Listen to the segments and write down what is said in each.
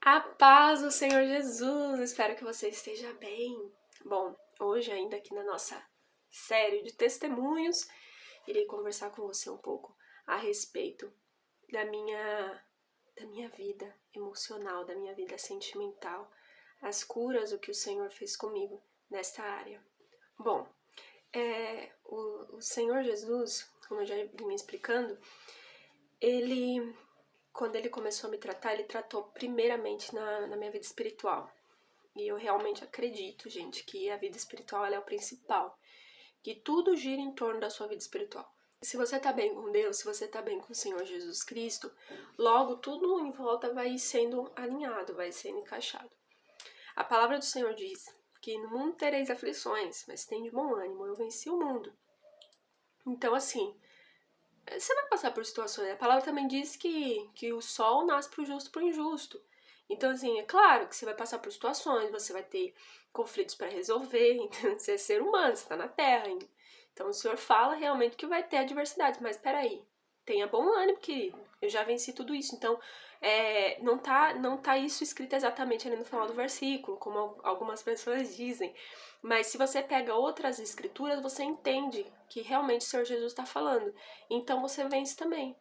A paz do Senhor Jesus! Espero que você esteja bem. Bom, hoje ainda aqui na nossa série de testemunhos, irei conversar com você um pouco a respeito da minha vida emocional, da minha vida sentimental, as curas, o que o Senhor fez comigo nesta área. Bom, o Senhor Jesus, como eu já vim explicando, quando ele começou a me tratar, ele tratou primeiramente na minha vida espiritual. E eu realmente acredito, gente, que a vida espiritual ela é o principal. Que tudo gira em torno da sua vida espiritual. Se você tá bem com Deus, se você tá bem com o Senhor Jesus Cristo, logo tudo em volta vai sendo alinhado, vai sendo encaixado. A palavra do Senhor diz que no mundo tereis aflições, mas tem de bom ânimo, eu venci o mundo. Então, assim, você vai passar por situações. A palavra também diz que o sol nasce pro justo e pro injusto. Então, assim, é claro que você vai passar por situações, você vai ter conflitos para resolver, então, você é ser humano, você tá na Terra. Então, o Senhor fala realmente que vai ter adversidades, mas peraí, tenha bom ânimo, querido, eu já venci tudo isso. Então, não tá isso escrito exatamente ali no final do versículo, como algumas pessoas dizem, mas se você pega outras escrituras, você entende que realmente o Senhor Jesus está falando. Então, você vence também.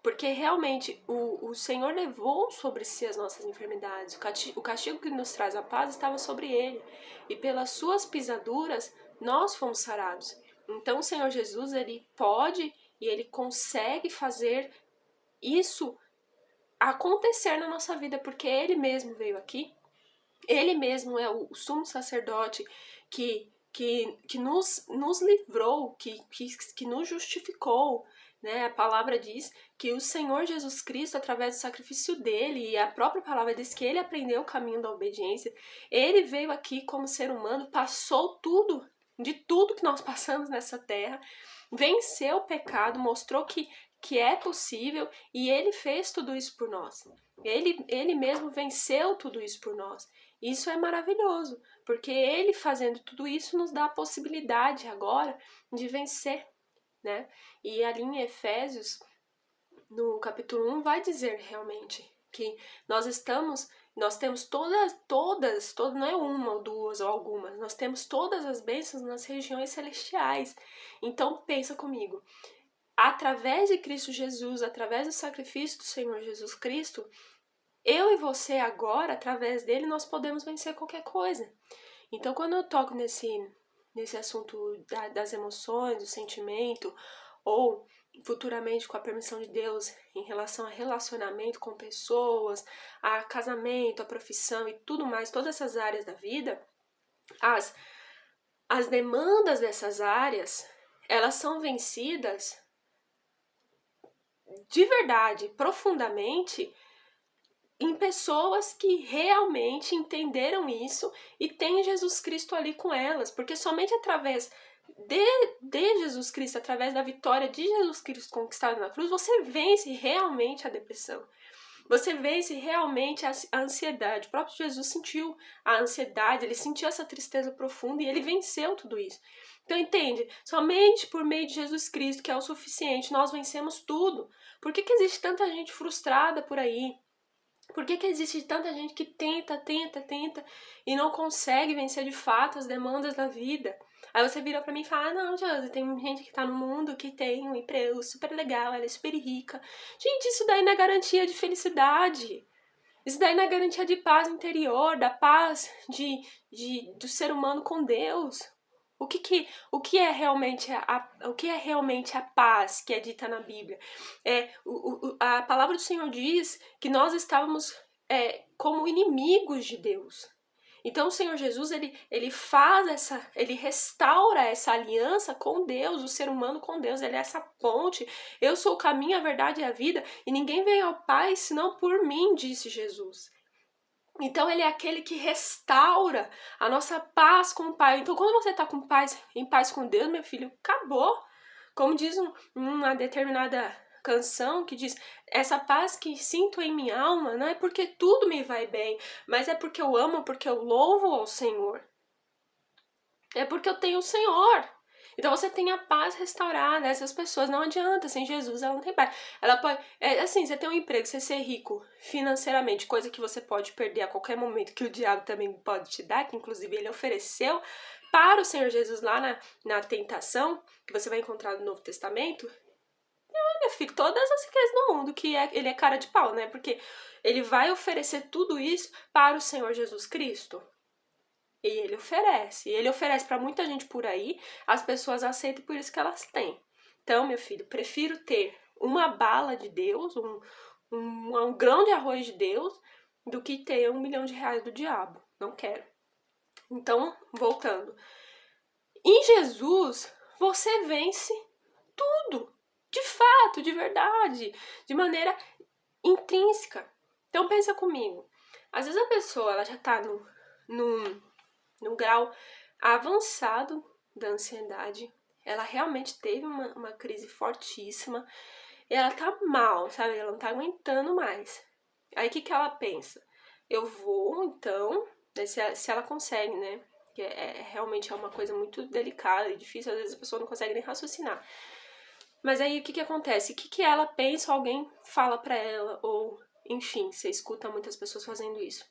Porque realmente o Senhor levou sobre si as nossas enfermidades. O castigo que nos traz a paz estava sobre ele. E pelas suas pisaduras nós fomos sarados. Então o Senhor Jesus, ele pode e ele consegue fazer isso acontecer na nossa vida, porque ele mesmo veio aqui. Ele mesmo é o sumo sacerdote que nos livrou, que nos justificou, né? A palavra diz que o Senhor Jesus Cristo, através do sacrifício dele, e a própria palavra diz que ele aprendeu o caminho da obediência, ele veio aqui como ser humano, passou tudo, de tudo que nós passamos nessa terra, venceu o pecado, mostrou que é possível, e ele fez tudo isso por nós. Ele mesmo venceu tudo isso por nós. Isso é maravilhoso, porque ele fazendo tudo isso nos dá a possibilidade agora de vencer, né? E ali em Efésios, no capítulo 1, vai dizer realmente que nós temos todas, não é uma ou duas ou algumas, nós temos todas as bênçãos nas regiões celestiais. Então pensa comigo, através de Cristo Jesus, através do sacrifício do Senhor Jesus Cristo, eu e você agora, através dele, nós podemos vencer qualquer coisa. Então, quando eu toco nesse assunto das emoções, do sentimento, ou futuramente, com a permissão de Deus, em relação a relacionamento com pessoas, a casamento, a profissão e tudo mais, todas essas áreas da vida, as demandas dessas áreas, elas são vencidas de verdade, profundamente, em pessoas que realmente entenderam isso e têm Jesus Cristo ali com elas, porque somente através de Jesus Cristo, através da vitória de Jesus Cristo conquistada na cruz, você vence realmente a depressão. Você vence realmente a ansiedade. O próprio Jesus sentiu a ansiedade, ele sentiu essa tristeza profunda e ele venceu tudo isso. Então entende, somente por meio de Jesus Cristo, que é o suficiente, nós vencemos tudo. Por que existe tanta gente frustrada por aí? Por que existe tanta gente que tenta e não consegue vencer de fato as demandas da vida? Aí você vira pra mim e fala, não, Josi, tem gente que tá no mundo que tem um emprego super legal, ela é super rica. Gente, isso daí não é garantia de felicidade. Isso daí não é garantia de paz interior, da paz do ser humano com Deus. O que é realmente a paz que é dita na Bíblia? A palavra do Senhor diz que nós estávamos como inimigos de Deus. Então o Senhor Jesus, ele restaura essa aliança com Deus, o ser humano com Deus, ele é essa ponte. Eu sou o caminho, a verdade e a vida, e ninguém vem ao Pai senão por mim, disse Jesus. Então ele é aquele que restaura a nossa paz com o Pai. Então quando você está em paz com Deus, meu filho, acabou. Como diz uma determinada canção que diz, essa paz que sinto em minha alma não é porque tudo me vai bem, mas é porque eu amo, porque eu louvo ao Senhor. É porque eu tenho o Senhor. Então você tem a paz restaurada. Essas pessoas não adianta, sem Jesus ela não tem paz. Ela pode, assim, você tem um emprego, você ser rico financeiramente, coisa que você pode perder a qualquer momento, que o diabo também pode te dar, que inclusive ele ofereceu para o Senhor Jesus lá na tentação, que você vai encontrar no Novo Testamento. Meu filho, todas as riquezas do mundo, ele é cara de pau, né? Porque ele vai oferecer tudo isso para o Senhor Jesus Cristo. E ele oferece. E ele oferece para muita gente por aí, as pessoas aceitam por isso que elas têm. Então, meu filho, prefiro ter uma bala de Deus, um grão de arroz de Deus, do que ter R$1 milhão do diabo. Não quero. Então, voltando. Em Jesus, você vence tudo. De fato, de verdade, de maneira intrínseca. Então pensa comigo. Às vezes a pessoa ela já tá num grau avançado da ansiedade. Ela realmente teve uma crise fortíssima. E ela tá mal, sabe? Ela não tá aguentando mais. Aí o que ela pensa? Eu vou, então, se ela consegue, né? Que realmente é uma coisa muito delicada e difícil, às vezes a pessoa não consegue nem raciocinar. Mas aí o que acontece? O que ela pensa, alguém fala pra ela, ou enfim, você escuta muitas pessoas fazendo isso.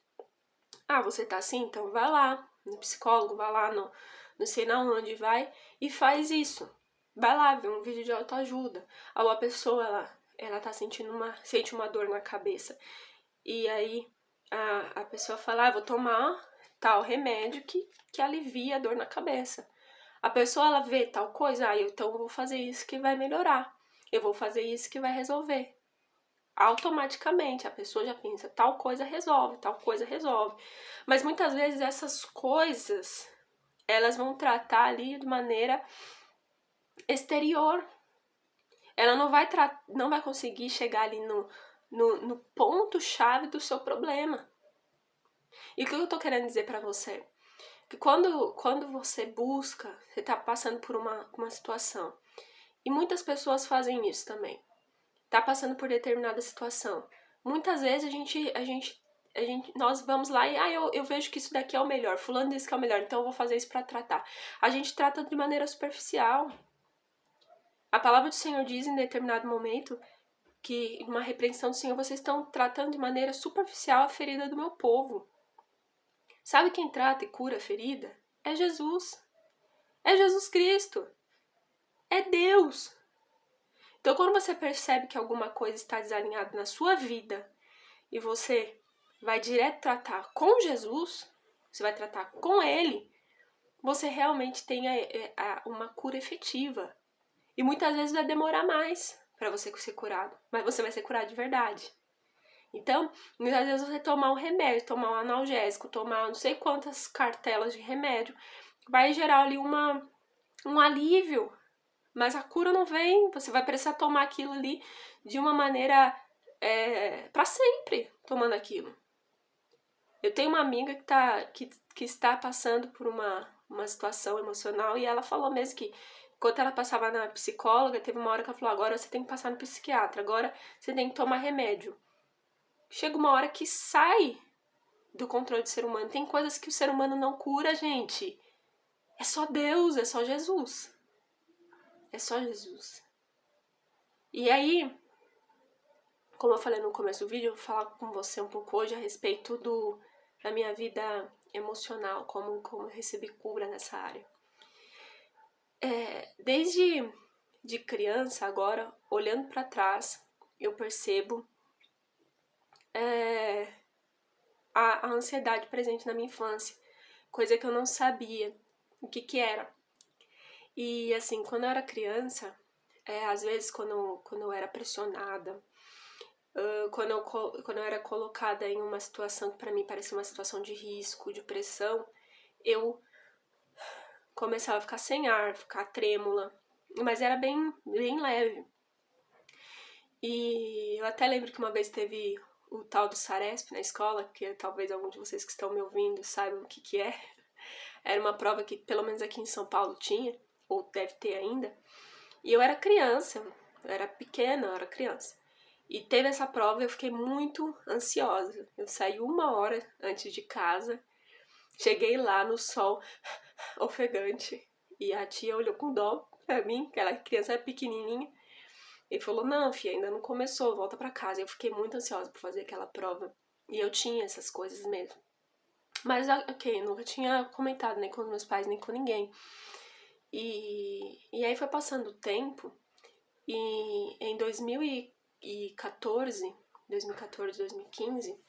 Ah, você tá assim? Então vai lá no psicólogo, vai lá no não sei na onde, vai e faz isso. Vai lá ver um vídeo de autoajuda. Ou a pessoa, ela tá sente uma dor na cabeça. E aí a pessoa fala, vou tomar tal remédio que alivia a dor na cabeça. A pessoa, ela vê tal coisa, então eu vou fazer isso que vai melhorar. Eu vou fazer isso que vai resolver. Automaticamente, a pessoa já pensa, tal coisa resolve, tal coisa resolve. Mas muitas vezes essas coisas, elas vão tratar ali de maneira exterior. Ela não vai conseguir chegar ali no ponto-chave do seu problema. E o que eu tô querendo dizer pra você? Que quando você busca, você tá passando por uma situação. E muitas pessoas fazem isso também. Tá passando por determinada situação. Muitas vezes nós vamos lá e eu vejo que isso daqui é o melhor. Fulano disse que é o melhor, então eu vou fazer isso pra tratar. A gente trata de maneira superficial. A palavra do Senhor diz em determinado momento que, uma repreensão do Senhor, vocês estão tratando de maneira superficial a ferida do meu povo. Sabe quem trata e cura a ferida? É Jesus. É Jesus Cristo. É Deus. Então, quando você percebe que alguma coisa está desalinhada na sua vida e você vai direto tratar com Jesus, você vai tratar com Ele, você realmente tem uma cura efetiva. E muitas vezes vai demorar mais para você ser curado, mas você vai ser curado de verdade. Então, muitas vezes você tomar um remédio, tomar um analgésico, tomar não sei quantas cartelas de remédio, vai gerar ali um alívio, mas a cura não vem, você vai precisar tomar aquilo ali de uma maneira para sempre, tomando aquilo. Eu tenho uma amiga que está passando por uma situação emocional e ela falou mesmo que enquanto ela passava na psicóloga, teve uma hora que ela falou, agora você tem que passar no psiquiatra, agora você tem que tomar remédio. Chega uma hora que sai do controle do ser humano. Tem coisas que o ser humano não cura, gente. É só Deus, é só Jesus. É só Jesus. E aí, como eu falei no começo do vídeo, eu vou falar com você um pouco hoje a respeito da minha vida emocional, como eu recebi cura nessa área. Desde de criança, agora, olhando para trás, eu percebo a ansiedade presente na minha infância, coisa que eu não sabia o que era. E assim, quando eu era criança, às vezes quando eu era pressionada, quando eu era colocada em uma situação que para mim parecia uma situação de risco, de pressão, eu começava a ficar sem ar, ficar trêmula, mas era bem leve. E eu até lembro que uma vez teve o tal do Saresp na escola, que talvez algum de vocês que estão me ouvindo saibam o que é. Era uma prova que pelo menos aqui em São Paulo tinha, ou deve ter ainda. E eu era criança, eu era pequena, eu era criança. E teve essa prova e eu fiquei muito ansiosa. Eu saí 1 hora antes de casa, cheguei lá no sol ofegante E a tia olhou com dó pra mim, que a criança era pequenininha, e falou, não, filha, ainda não começou, volta pra casa. Eu fiquei muito ansiosa por fazer aquela prova. E eu tinha essas coisas mesmo. Mas, ok, nunca tinha comentado nem com os meus pais, nem com ninguém. E aí foi passando o tempo, e em 2014, 2015,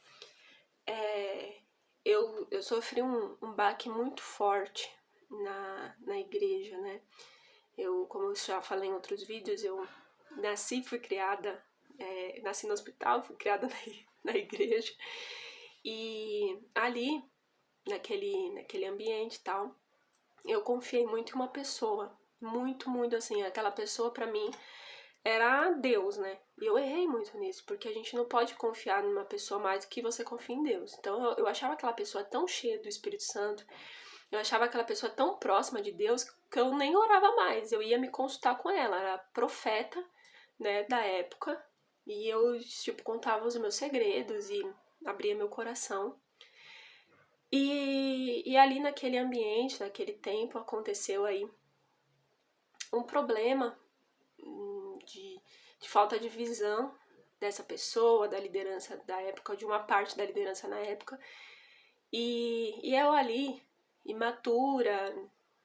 eu sofri um baque muito forte na igreja, né? Como eu já falei em outros vídeos, eu nasci, fui criada, nasci no hospital, fui criada na igreja. E ali, naquele ambiente e tal, eu confiei muito em uma pessoa. Muito, muito assim. Aquela pessoa pra mim era Deus, né? E eu errei muito nisso, porque a gente não pode confiar numa pessoa mais do que você confia em Deus. Então eu achava aquela pessoa tão cheia do Espírito Santo, eu achava aquela pessoa tão próxima de Deus que eu nem orava mais. Eu ia me consultar com ela, era profeta, né, da época. E eu, tipo, contava os meus segredos e abria meu coração. E ali naquele ambiente, naquele tempo, aconteceu aí um problema de falta de visão dessa pessoa, da liderança da época, de uma parte da liderança na época. E eu ali, imatura,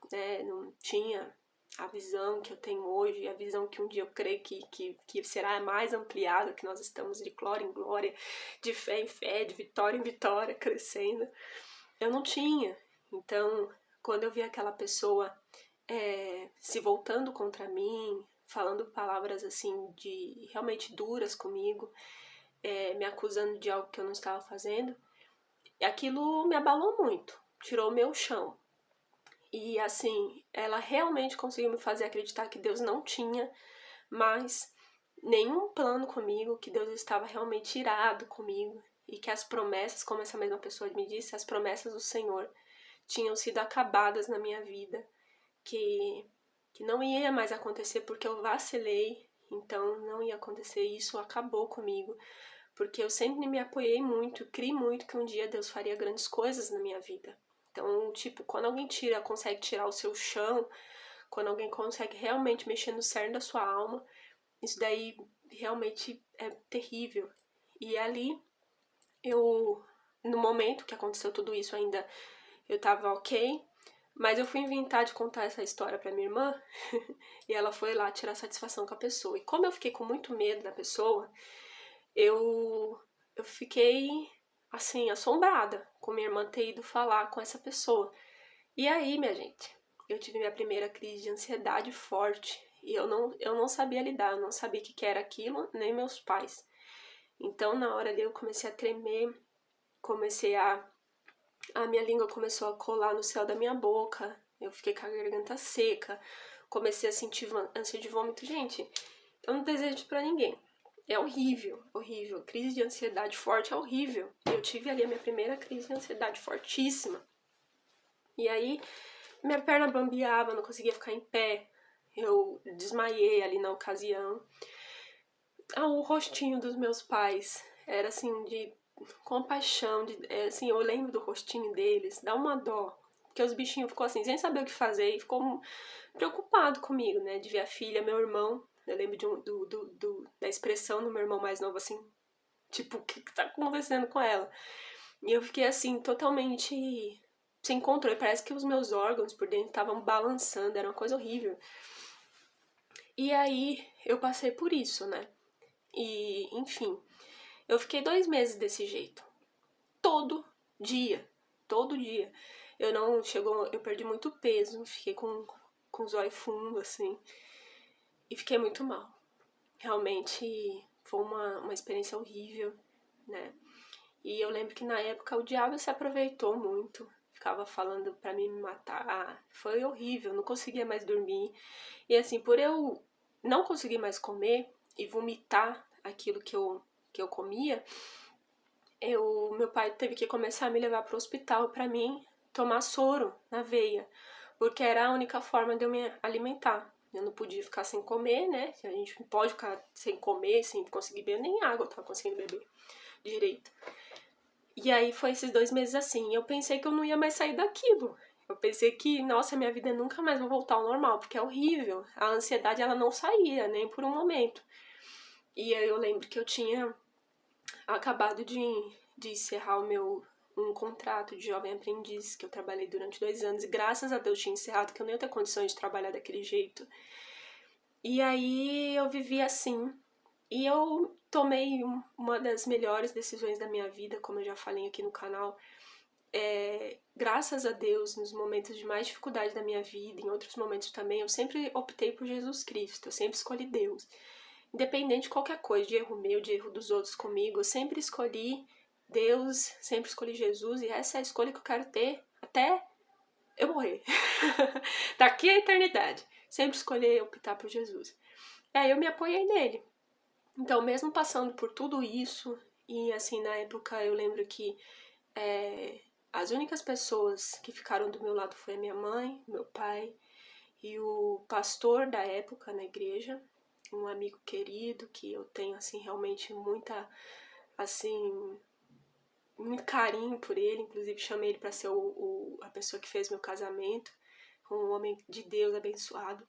né, não tinha a visão que eu tenho hoje, a visão que um dia eu creio que será mais ampliada, que nós estamos de glória em glória, de fé em fé, de vitória em vitória, crescendo. Eu não tinha. Então, quando eu vi aquela pessoa se voltando contra mim, falando palavras assim de realmente duras comigo, me acusando de algo que eu não estava fazendo, aquilo me abalou muito, tirou o meu chão. E assim, ela realmente conseguiu me fazer acreditar que Deus não tinha mais nenhum plano comigo, que Deus estava realmente irado comigo e que as promessas, como essa mesma pessoa me disse, as promessas do Senhor tinham sido acabadas na minha vida, que não ia mais acontecer porque eu vacilei, então não ia acontecer, isso acabou comigo, porque eu sempre me apoiei muito, criei muito que um dia Deus faria grandes coisas na minha vida. Então, tipo, quando alguém consegue tirar o seu chão, quando alguém consegue realmente mexer no cerne da sua alma, isso daí realmente é terrível. E ali, no momento que aconteceu tudo isso ainda, eu tava ok, mas eu fui inventar de contar essa história pra minha irmã e ela foi lá tirar satisfação com a pessoa. E como eu fiquei com muito medo da pessoa, eu fiquei, assim, assombrada com minha irmã ter ido falar com essa pessoa. E aí, minha gente, eu tive minha primeira crise de ansiedade forte e eu não sabia lidar, eu não sabia o que era aquilo, nem meus pais. Então, na hora ali, eu comecei a tremer, a minha língua começou a colar no céu da minha boca, eu fiquei com a garganta seca, comecei a sentir ânsia de vômito. Gente, eu não desejo pra ninguém. É horrível, horrível. Crise de ansiedade forte é horrível. Eu tive ali a minha primeira crise de ansiedade fortíssima. E aí, minha perna bambeava, não conseguia ficar em pé. Eu desmaiei ali na ocasião. O rostinho dos meus pais era assim, de compaixão. Assim, eu lembro do rostinho deles, dá uma dó. Porque os bichinhos ficou assim, sem saber o que fazer, e ficou preocupado comigo, né? De ver a filha, meu irmão. Eu lembro da expressão do meu irmão mais novo, assim, tipo, o que tá acontecendo com ela? E eu fiquei assim, totalmente sem controle. Parece que os meus órgãos por dentro estavam balançando, era uma coisa horrível. E aí eu passei por isso, né? E, enfim, eu fiquei 2 meses desse jeito. Todo dia. Todo dia. Eu perdi muito peso, fiquei com os olhos fundos, assim. E fiquei muito mal. Realmente foi uma experiência horrível, né? E eu lembro que na época o diabo se aproveitou muito. Ficava falando pra mim me matar. Foi horrível, não conseguia mais dormir. E assim, por eu não conseguir mais comer e vomitar aquilo que eu comia, meu pai teve que começar a me levar pro hospital pra mim tomar soro na veia. Porque era a única forma de eu me alimentar. Eu não podia ficar sem comer, né? A gente não pode ficar sem comer, sem conseguir beber, nem água eu tava conseguindo beber direito. E aí foi esses 2 meses assim, eu pensei que eu não ia mais sair daquilo. Eu pensei que, nossa, minha vida nunca mais vai voltar ao normal, porque é horrível. A ansiedade, ela não saía, nem por um momento. E aí eu lembro que eu tinha acabado de encerrar um contrato de jovem aprendiz, que eu trabalhei durante 2 anos, e graças a Deus tinha encerrado, que eu nem ia ter condições de trabalhar daquele jeito. E aí eu vivi assim, e eu tomei uma das melhores decisões da minha vida, como eu já falei aqui no canal. Graças a Deus, nos momentos de mais dificuldade da minha vida, em outros momentos também, eu sempre optei por Jesus Cristo, eu sempre escolhi Deus. Independente de qualquer coisa, de erro meu, de erro dos outros comigo, eu sempre escolhi Deus, sempre escolhi Jesus, e essa é a escolha que eu quero ter até eu morrer. Daqui à eternidade. Sempre escolhi optar por Jesus. E aí eu me apoiei nele. Então, mesmo passando por tudo isso, e assim, na época eu lembro que as únicas pessoas que ficaram do meu lado foi a minha mãe, meu pai e o pastor da época na igreja, um amigo querido que eu tenho assim realmente muito carinho por ele, inclusive chamei ele para ser a pessoa que fez meu casamento, um homem de Deus abençoado.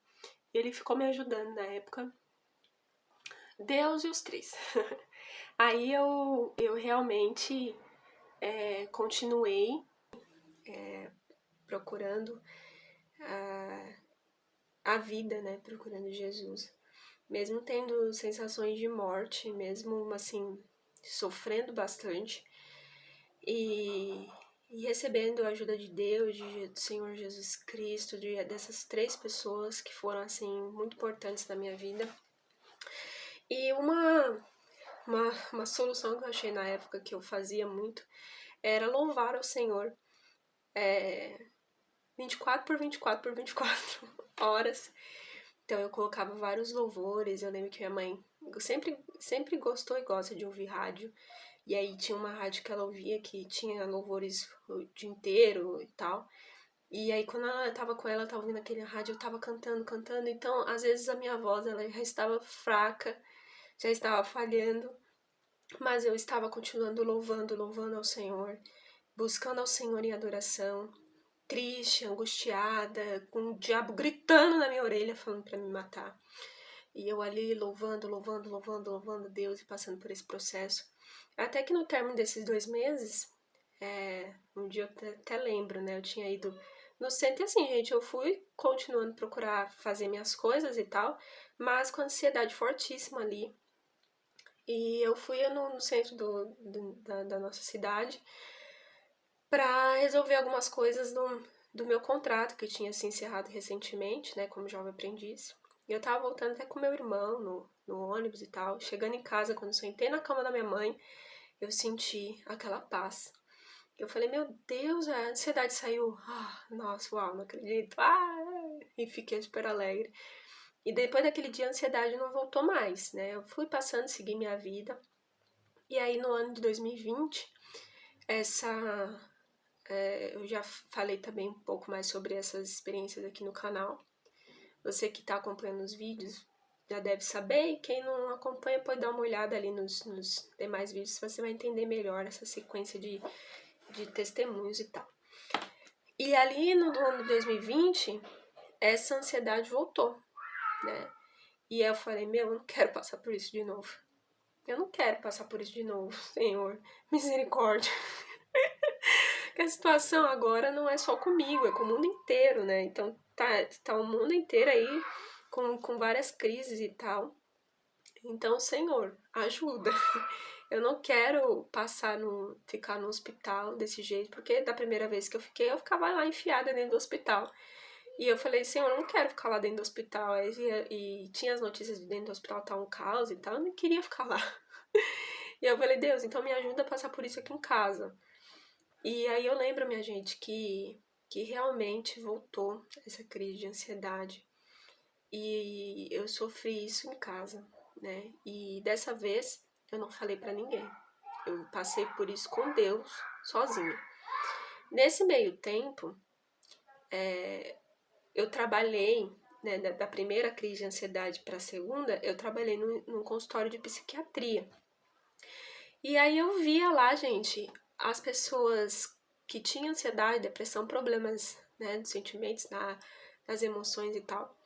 Ele ficou me ajudando na época. Deus e os três. Aí eu realmente continuei procurando a vida, né? Procurando Jesus. Mesmo tendo sensações de morte, mesmo assim, sofrendo bastante e recebendo a ajuda de Deus, do Senhor Jesus Cristo, dessas 3 pessoas que foram assim muito importantes na minha vida. E uma solução que eu achei na época que eu fazia muito era louvar ao Senhor 24 por 24 por 24 horas. Então eu colocava vários louvores. Eu lembro que minha mãe sempre gostou e gosta de ouvir rádio. E aí tinha uma rádio que ela ouvia que tinha louvores o dia inteiro e tal. E aí quando eu tava com ela, eu tava ouvindo aquele rádio, eu tava cantando. Então às vezes a minha voz ela já estava fraca, já estava falhando. Mas eu estava continuando louvando ao Senhor, buscando ao Senhor em adoração, triste, angustiada, com o diabo gritando na minha orelha, falando para me matar. E eu ali louvando Deus e passando por esse processo. Até que no término desses 2 meses, um dia eu até lembro, né? Eu tinha ido no centro e assim, gente, eu fui continuando a procurar fazer minhas coisas e tal, mas com ansiedade fortíssima ali. E eu fui no centro da nossa cidade para resolver algumas coisas do meu contrato, que tinha se encerrado recentemente, né, como jovem aprendiz. E eu tava voltando até com meu irmão no ônibus e tal. Chegando em casa, quando eu sentei na cama da minha mãe, eu senti aquela paz. Eu falei, meu Deus, a ansiedade saiu. Nossa, uau, não acredito. E fiquei super alegre. E depois daquele dia a ansiedade não voltou mais, né? Eu fui passando, segui minha vida. E aí no ano de 2020, eu já falei também um pouco mais sobre essas experiências aqui no canal. Você que está acompanhando os vídeos já deve saber, e quem não acompanha pode dar uma olhada ali nos demais vídeos, você vai entender melhor essa sequência de testemunhos e tal. E ali no ano de 2020, essa ansiedade voltou, né? E eu falei, eu não quero passar por isso de novo. Eu não quero passar por isso de novo, Senhor. Misericórdia. Porque a situação agora não é só comigo, é com o mundo inteiro, né? Então tá o mundo inteiro aí com várias crises e tal. Então, Senhor, ajuda. Eu não quero ficar no hospital desse jeito, porque da primeira vez que eu ficava lá enfiada dentro do hospital. E eu falei, Senhor, eu não quero ficar lá dentro do hospital. E tinha as notícias de dentro do hospital tá um caos e tal, eu não queria ficar lá. E eu falei, Deus, então me ajuda a passar por isso aqui em casa. E aí eu lembro, minha gente, que realmente voltou essa crise de ansiedade. E eu sofri isso em casa, né? E dessa vez eu não falei pra ninguém. Eu passei por isso com Deus, sozinha. Nesse meio tempo, eu trabalhei, né, da primeira crise de ansiedade para a segunda, eu trabalhei num consultório de psiquiatria. E aí eu via lá, gente, as pessoas que tinham ansiedade, depressão, problemas né, dos sentimentos, das emoções e tal.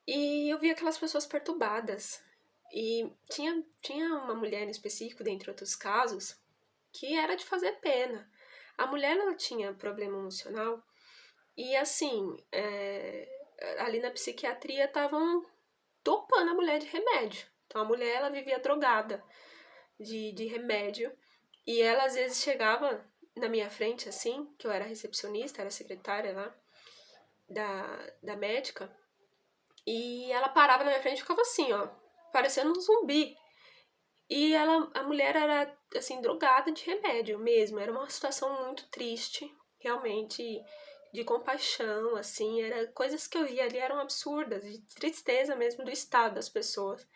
E eu vi aquelas pessoas perturbadas. E tinha uma mulher em específico, dentre outros casos, que era de fazer pena. A mulher, ela tinha problema emocional e, assim, ali na psiquiatria estavam dopando a mulher de remédio. Então, a mulher, ela vivia drogada de remédio e ela, às vezes, chegava na minha frente, assim, que eu era recepcionista, era secretária lá da médica, e ela parava na minha frente e ficava assim, ó, parecendo um zumbi. E a mulher era, assim, drogada de remédio mesmo. Era uma situação muito triste, realmente, de compaixão, assim. Era, coisas que eu via ali eram absurdas, de tristeza mesmo do estado das pessoas.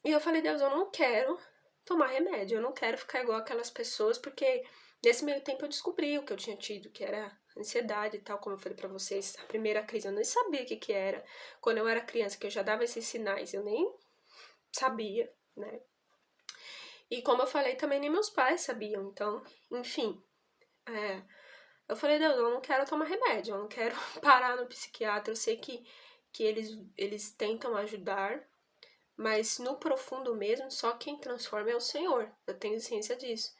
E eu falei, Deus, eu não quero tomar remédio, eu não quero ficar igual aquelas pessoas, porque nesse meio tempo eu descobri o que eu tinha tido, que era ansiedade e tal, como eu falei pra vocês. A primeira crise eu nem sabia o que era. Quando eu era criança, que eu já dava esses sinais, eu nem sabia, né? E como eu falei, também nem meus pais sabiam. Então, enfim, eu falei, Deus, eu não quero tomar remédio, eu não quero parar no psiquiatra. Eu sei que eles tentam ajudar, mas no profundo mesmo, só quem transforma é o Senhor. Eu tenho ciência disso.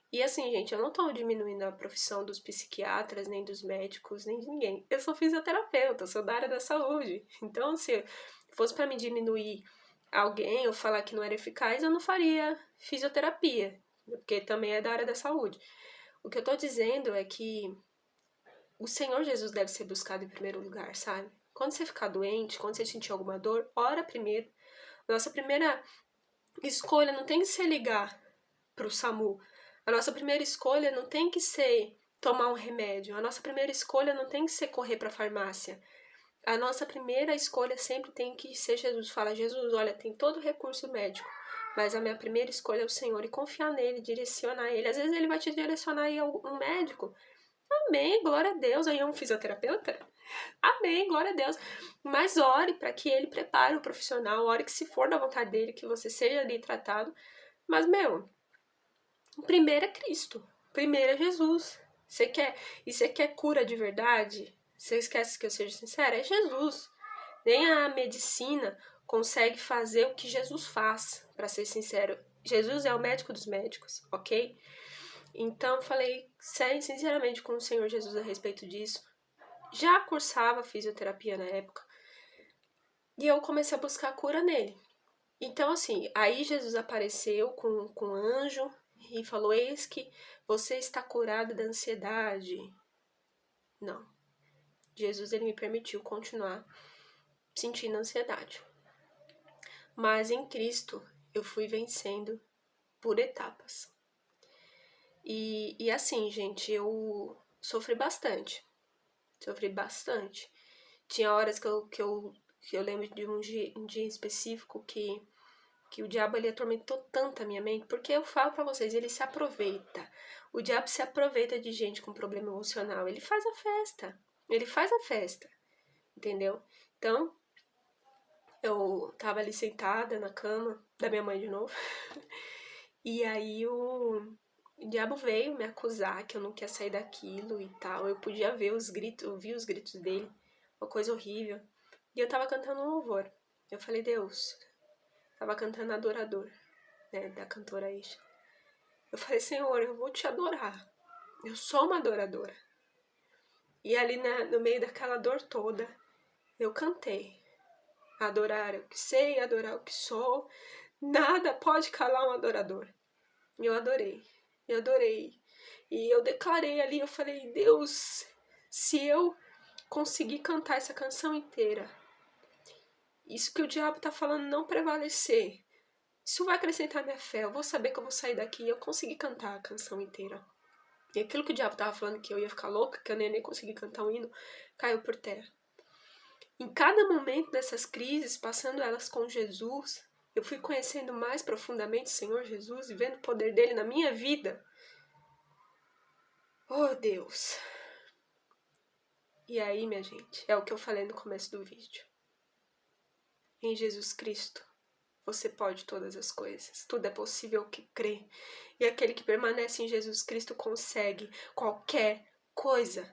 E assim, gente, eu não tô diminuindo a profissão dos psiquiatras, nem dos médicos, nem de ninguém. Eu sou fisioterapeuta, eu sou da área da saúde. Então, se fosse para me diminuir alguém ou falar que não era eficaz, eu não faria fisioterapia, porque também é da área da saúde. O que eu tô dizendo é que o Senhor Jesus deve ser buscado em primeiro lugar, sabe? Quando você ficar doente, quando você sentir alguma dor, ora primeiro. Nossa primeira escolha não tem que ser ligar pro SAMU. A nossa primeira escolha não tem que ser tomar um remédio. A nossa primeira escolha não tem que ser correr para a farmácia. A nossa primeira escolha sempre tem que ser Jesus. Fala, Jesus, olha, tem todo o recurso médico, mas a minha primeira escolha é o Senhor, e confiar nele, direcionar ele. Às vezes ele vai te direcionar aí a um médico. Amém, glória a Deus. Aí é um fisioterapeuta? Amém, glória a Deus. Mas ore para que ele prepare o profissional, ore que se for da vontade dele, que você seja ali tratado. Mas, meu, primeiro é Cristo, primeiro é Jesus. Você quer cura de verdade? Você esquece que eu seja sincera? É Jesus. Nem a medicina consegue fazer o que Jesus faz, para ser sincero. Jesus é o médico dos médicos, ok? Então, falei sinceramente com o Senhor Jesus a respeito disso. Já cursava fisioterapia na época. E eu comecei a buscar cura nele. Então, assim, aí Jesus apareceu com um anjo e falou: Eis que você está curado da ansiedade. Não. Jesus, ele me permitiu continuar sentindo ansiedade. Mas em Cristo, eu fui vencendo por etapas. E assim, gente, eu sofri bastante. Sofri bastante. Tinha horas que eu lembro de um dia específico que o diabo ele atormentou tanto a minha mente, porque eu falo pra vocês, ele se aproveita. O diabo se aproveita de gente com problema emocional. Ele faz a festa. Ele faz a festa. Entendeu? Então, eu tava ali sentada na cama da minha mãe de novo. E aí o diabo veio me acusar que eu não queria sair daquilo e tal. Eu podia ver os gritos, eu vi os gritos dele. Uma coisa horrível. E eu tava cantando um louvor. Eu falei, Deus, tava cantando Adorador, né, da cantora Isha. Eu falei, Senhor, eu vou te adorar. Eu sou uma adoradora. E ali no meio daquela dor toda, eu cantei. Adorar o que sei, adorar o que sou. Nada pode calar um adorador. E eu adorei. Eu adorei. E eu declarei ali, eu falei, Deus, se eu conseguir cantar essa canção inteira, isso que o diabo tá falando não prevalecer, isso vai acrescentar minha fé. Eu vou saber que eu vou sair daqui e eu consegui cantar a canção inteira. E aquilo que o diabo tava falando que eu ia ficar louca, que eu nem conseguir cantar um hino, caiu por terra. Em cada momento dessas crises, passando elas com Jesus, eu fui conhecendo mais profundamente o Senhor Jesus e vendo o poder dele na minha vida. Oh, Deus! E aí, minha gente, é o que eu falei no começo do vídeo. Em Jesus Cristo, você pode todas as coisas. Tudo é possível ao que crê. E aquele que permanece em Jesus Cristo consegue qualquer coisa.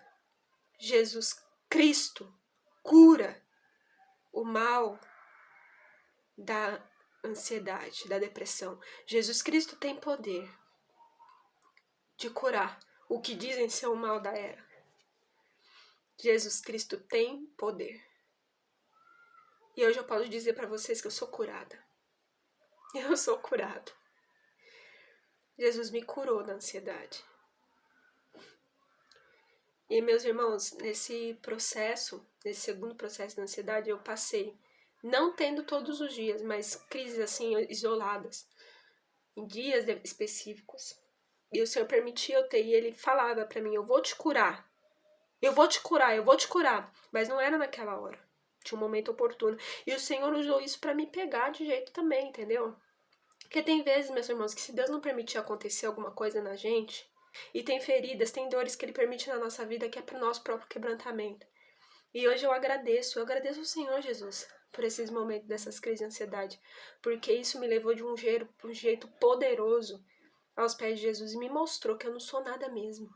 Jesus Cristo cura o mal da ansiedade, da depressão. Jesus Cristo tem poder de curar o que dizem ser o mal da era. Jesus Cristo tem poder. E hoje eu posso dizer para vocês que eu sou curada. Eu sou curado. Jesus me curou da ansiedade. E, meus irmãos, nesse segundo processo da ansiedade, eu passei, não tendo todos os dias, mas crises assim, isoladas, em dias específicos. E o Senhor permitia eu ter, e Ele falava pra mim, eu vou te curar. Eu vou te curar, eu vou te curar. Mas não era naquela hora. Tinha um momento oportuno. E o Senhor usou isso pra me pegar de jeito também, entendeu? Porque tem vezes, meus irmãos, que se Deus não permitir acontecer alguma coisa na gente, e tem feridas, tem dores que Ele permite na nossa vida que é para o nosso próprio quebrantamento. E hoje eu agradeço ao Senhor Jesus por esses momentos dessas crises de ansiedade, porque isso me levou de um jeito poderoso aos pés de Jesus e me mostrou que eu não sou nada mesmo.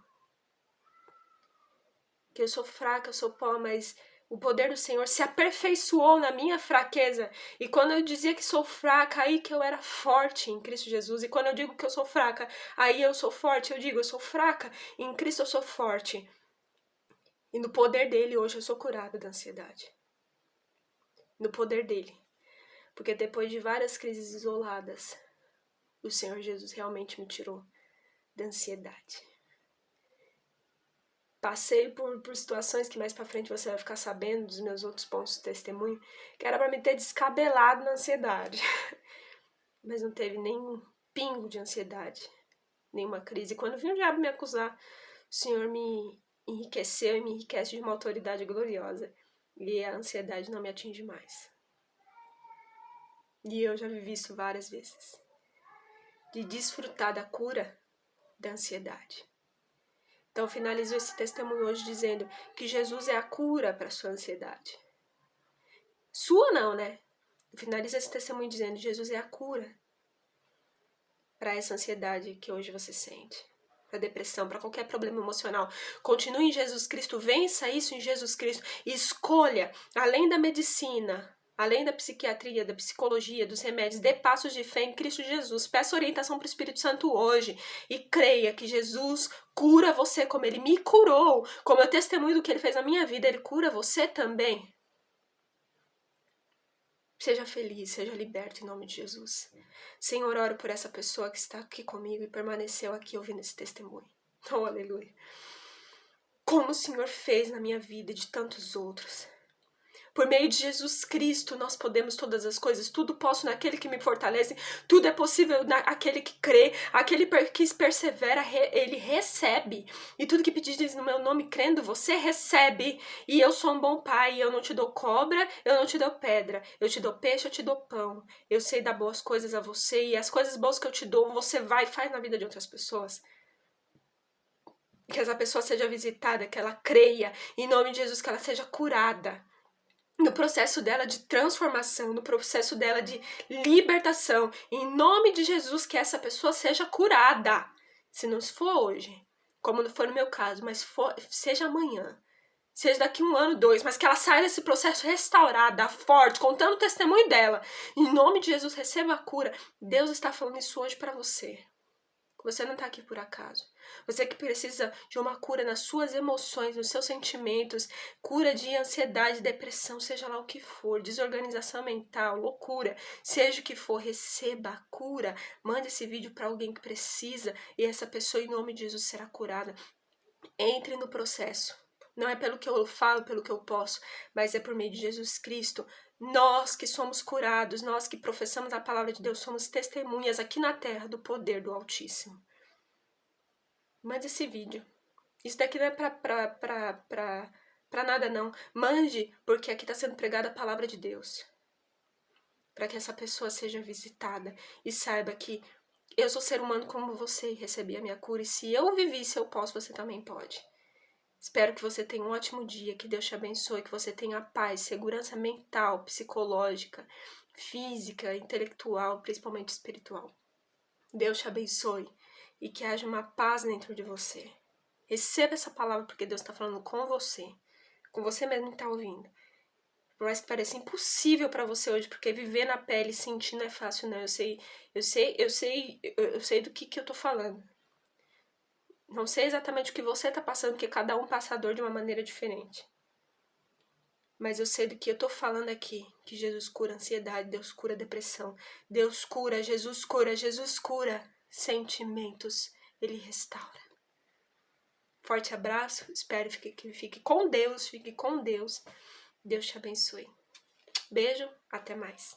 Que eu sou fraca, eu sou pó, mas o poder do Senhor se aperfeiçoou na minha fraqueza. E quando eu dizia que sou fraca, aí que eu era forte em Cristo Jesus. E quando eu digo que eu sou fraca, aí eu sou forte. Eu digo, eu sou fraca, e em Cristo eu sou forte. E no poder dele, hoje eu sou curada da ansiedade. No poder dele. Porque depois de várias crises isoladas, o Senhor Jesus realmente me tirou da ansiedade. Passei por situações que mais pra frente você vai ficar sabendo dos meus outros pontos de testemunho, que era pra me ter descabelado na ansiedade. Mas não teve nem um pingo de ansiedade, nenhuma crise. E quando vi o diabo me acusar, o Senhor me enriqueceu e me enriquece de uma autoridade gloriosa. E a ansiedade não me atinge mais. E eu já vivi isso várias vezes. De desfrutar da cura da ansiedade. Então eu finalizo esse testemunho hoje dizendo que Jesus é a cura para a sua ansiedade. Sua não, né? Eu finalizo esse testemunho dizendo que Jesus é a cura para essa ansiedade que hoje você sente. Para depressão, para qualquer problema emocional. Continue em Jesus Cristo, vença isso em Jesus Cristo. E escolha, além da medicina, além da psiquiatria, da psicologia, dos remédios, dê passos de fé em Cristo Jesus. Peça orientação para o Espírito Santo hoje e creia que Jesus cura você como Ele me curou, como eu testemunho do que Ele fez na minha vida, Ele cura você também. Seja feliz, seja liberto em nome de Jesus. Senhor, oro por essa pessoa que está aqui comigo e permaneceu aqui ouvindo esse testemunho. Oh, aleluia. Como o Senhor fez na minha vida e de tantos outros. Por meio de Jesus Cristo, nós podemos todas as coisas. Tudo posso naquele que me fortalece. Tudo é possível naquele que crê. Aquele que persevera, ele recebe. E tudo que pedires no meu nome, crendo, você recebe. E eu sou um bom pai. Eu não te dou cobra, eu não te dou pedra. Eu te dou peixe, eu te dou pão. Eu sei dar boas coisas a você. E as coisas boas que eu te dou, você vai e faz na vida de outras pessoas. Que essa pessoa seja visitada, que ela creia. Em nome de Jesus, que ela seja curada. No processo dela de transformação, no processo dela de libertação, em nome de Jesus, que essa pessoa seja curada. Se não for hoje, como não foi no meu caso, mas seja amanhã, seja daqui 1 ano, 2, mas que ela saia desse processo restaurada, forte, contando o testemunho dela. Em nome de Jesus, receba a cura. Deus está falando isso hoje para você. Você não está aqui por acaso. Você que precisa de uma cura nas suas emoções, nos seus sentimentos, cura de ansiedade, depressão, seja lá o que for, desorganização mental, loucura, seja o que for, receba a cura. Mande esse vídeo para alguém que precisa e essa pessoa, em nome de Jesus, será curada. Entre no processo. Não é pelo que eu falo, pelo que eu posso, mas é por meio de Jesus Cristo. Nós que somos curados, nós que professamos a palavra de Deus, somos testemunhas aqui na terra do poder do Altíssimo. Mande esse vídeo. Isso daqui não é pra nada, não. Mande, porque aqui está sendo pregada a palavra de Deus. Para que essa pessoa seja visitada e saiba que eu sou ser humano como você e recebi a minha cura. E se eu vivi, se eu posso, você também pode. Espero que você tenha um ótimo dia, que Deus te abençoe, que você tenha paz, segurança mental, psicológica, física, intelectual, principalmente espiritual. Deus te abençoe e que haja uma paz dentro de você. Receba essa palavra porque Deus está falando com você mesmo que está ouvindo. Por mais que pareça impossível para você hoje, porque viver na pele, sentir não é fácil, né? Eu sei do que eu tô falando. Não sei exatamente o que você tá passando, porque cada um passa a dor de uma maneira diferente. Mas eu sei do que eu tô falando aqui, que Jesus cura a ansiedade, Deus cura a depressão, Deus cura, Jesus cura sentimentos, Ele restaura. Forte abraço, espero que fique com Deus, Deus te abençoe. Beijo, até mais.